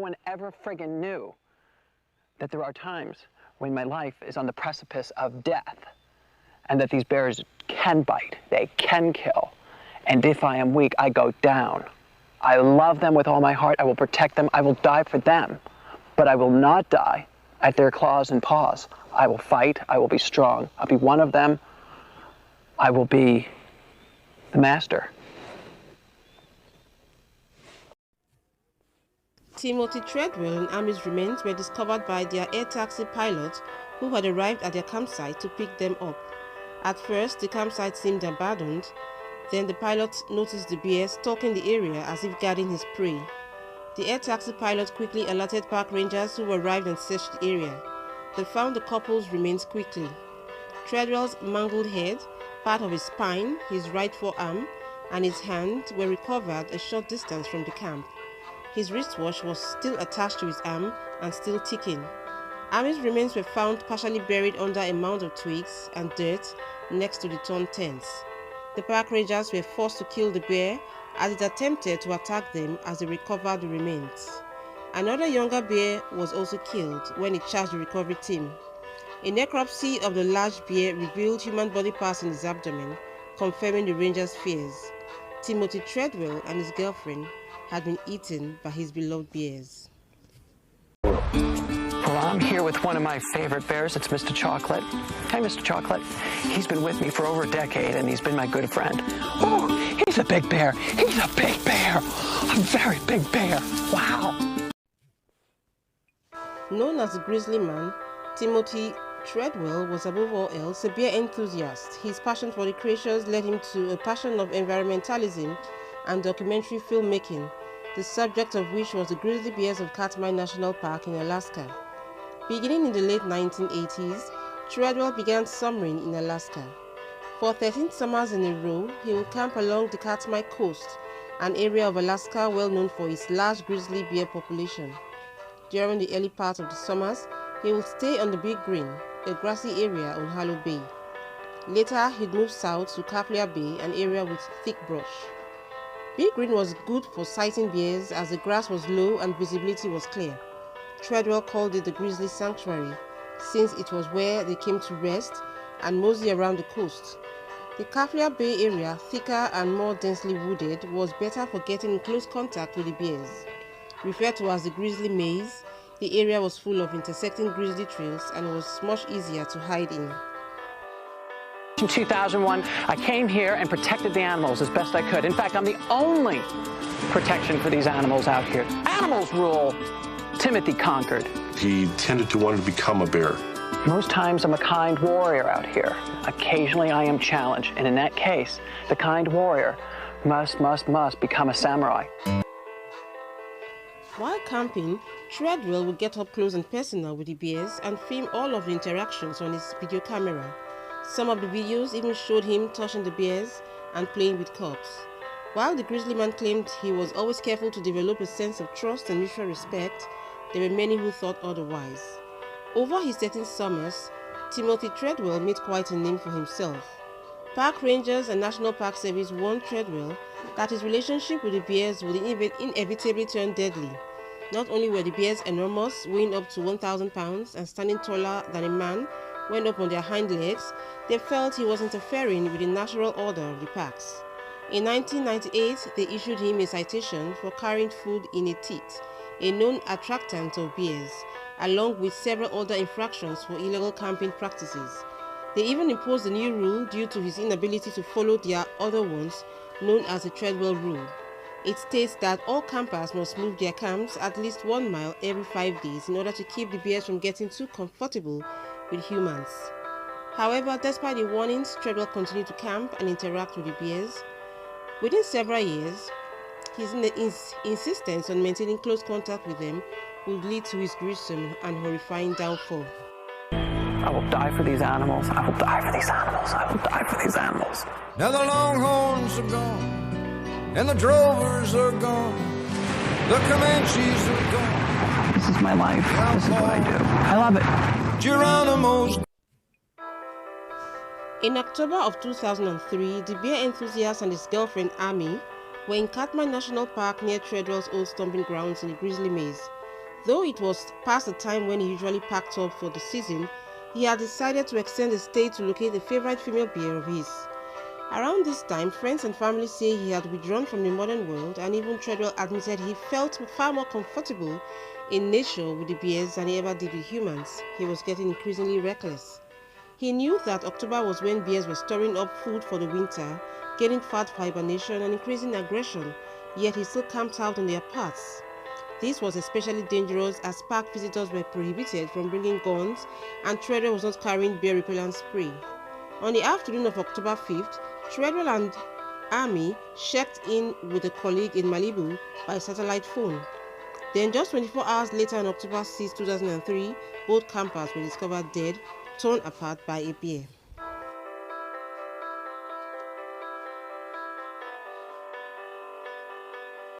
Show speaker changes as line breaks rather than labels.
one ever friggin' knew that there are times when my life is on the precipice of death and that these bears can bite, they can kill, and if I am weak, I go down. I love them with all my heart. I will protect them. I will die for them, but I will not die at their claws and paws. I will fight. I will be strong. I'll be one of them. I will be the master.
Timothy Treadwell and Amie's remains were discovered by their air taxi pilot who had arrived at their campsite to pick them up. At first, the campsite seemed abandoned. Then the pilot noticed the bear stalking the area as if guarding his prey. The air taxi pilot quickly alerted park rangers who arrived and searched the area. They found the couple's remains quickly. Treadwell's mangled head, part of his spine, his right forearm, and his hand were recovered a short distance from the camp. His wristwatch was still attached to his arm and still ticking. Amie's remains were found partially buried under a mound of twigs and dirt next to the torn tents. The park rangers were forced to kill the bear as it attempted to attack them as they recovered the remains. Another younger bear was also killed when it charged the recovery team. A necropsy of the large bear revealed human body parts in his abdomen, confirming the rangers' fears. Timothy Treadwell and his girlfriend had been eaten by his beloved bears.
Well, I'm here with one of my favorite bears. It's Mr. Chocolate. Hi, Mr. Chocolate. He's been with me for over a decade, and he's been my good friend. Oh, he's a big bear. He's a big bear. A very big bear. Wow.
Known as the Grizzly Man, Timothy Treadwell was above all else a bear enthusiast. His passion for the creatures led him to a passion of environmentalism and documentary filmmaking, the subject of which was the grizzly bears of Katmai National Park in Alaska. Beginning in the late 1980s, Treadwell began summering in Alaska. For 13 summers in a row, he would camp along the Katmai coast, an area of Alaska well known for its large grizzly bear population. During the early part of the summers, he would stay on the Big Green, a grassy area on Hallow Bay. Later, he'd move south to Kaplia Bay, an area with thick brush. Big Green was good for sighting bears as the grass was low and visibility was clear. Treadwell called it the Grizzly Sanctuary, since it was where they came to rest and mosey around the coast. The Kaplia Bay area, thicker and more densely wooded, was better for getting in close contact with the bears. Referred to as the Grizzly Maze, the area was full of intersecting grizzly trails and was much easier to hide in.
In 2001, I came here and protected the animals as best I could. In fact, I'm the only protection for these animals out here. Animals rule. Timothy conquered.
He tended to want to become a bear.
Most times I'm a kind warrior out here. Occasionally I am challenged, and in that case, the kind warrior must become a samurai.
While camping, Treadwell would get up close and personal with the bears and film all of the interactions on his video camera. Some of the videos even showed him touching the bears and playing with cubs. While the Grizzly Man claimed he was always careful to develop a sense of trust and mutual respect, there were many who thought otherwise. Over his 13 summers, Timothy Treadwell made quite a name for himself. Park rangers and National Park Service warned Treadwell that his relationship with the bears would inevitably turn deadly. Not only were the bears enormous, weighing up to 1,000 pounds and standing taller than a man, went up on their hind legs, they felt he was interfering with the natural order of the parks. In 1998, they issued him a citation for carrying food in a teat, a known attractant of bears, along with several other infractions for illegal camping practices. They even imposed a new rule due to his inability to follow their other ones, known as the Treadwell Rule. It states that all campers must move their camps at least 1 mile every 5 days in order to keep the bears from getting too comfortable with humans. However, despite the warnings, Treadwell continued to camp and interact with the bears. Within several years, his insistence on maintaining close contact with them would lead to his gruesome and horrifying downfall.
I will die for these animals. I will die for these animals. I will die for these animals.
Now the longhorns are gone, and the drovers are gone, the Comanches are gone.
This is my life. This is what I do. I love it.
Geronimo's.
In October of 2003, the bear enthusiast and his girlfriend Amie were in Katmai National Park near Treadwell's old stomping grounds in the Grizzly Maze. Though it was past the time when he usually packed up for the season, he had decided to extend the stay to locate a favorite female bear of his. Around this time, friends and family say he had withdrawn from the modern world, and even Treadwell admitted he felt far more comfortable in nature with the bears than he ever did with humans. He was getting increasingly reckless. He knew that October was when bears were storing up food for the winter, gaining fat for hibernation and increasing aggression, yet he still camped out on their paths. This was especially dangerous as park visitors were prohibited from bringing guns and Treadwell was not carrying bear repellent spray. On the afternoon of October 5th, Treadwell and Amie checked in with a colleague in Malibu by satellite phone. Then just 24 hours later on October 6, 2003, both campers were discovered dead, torn apart by a bear.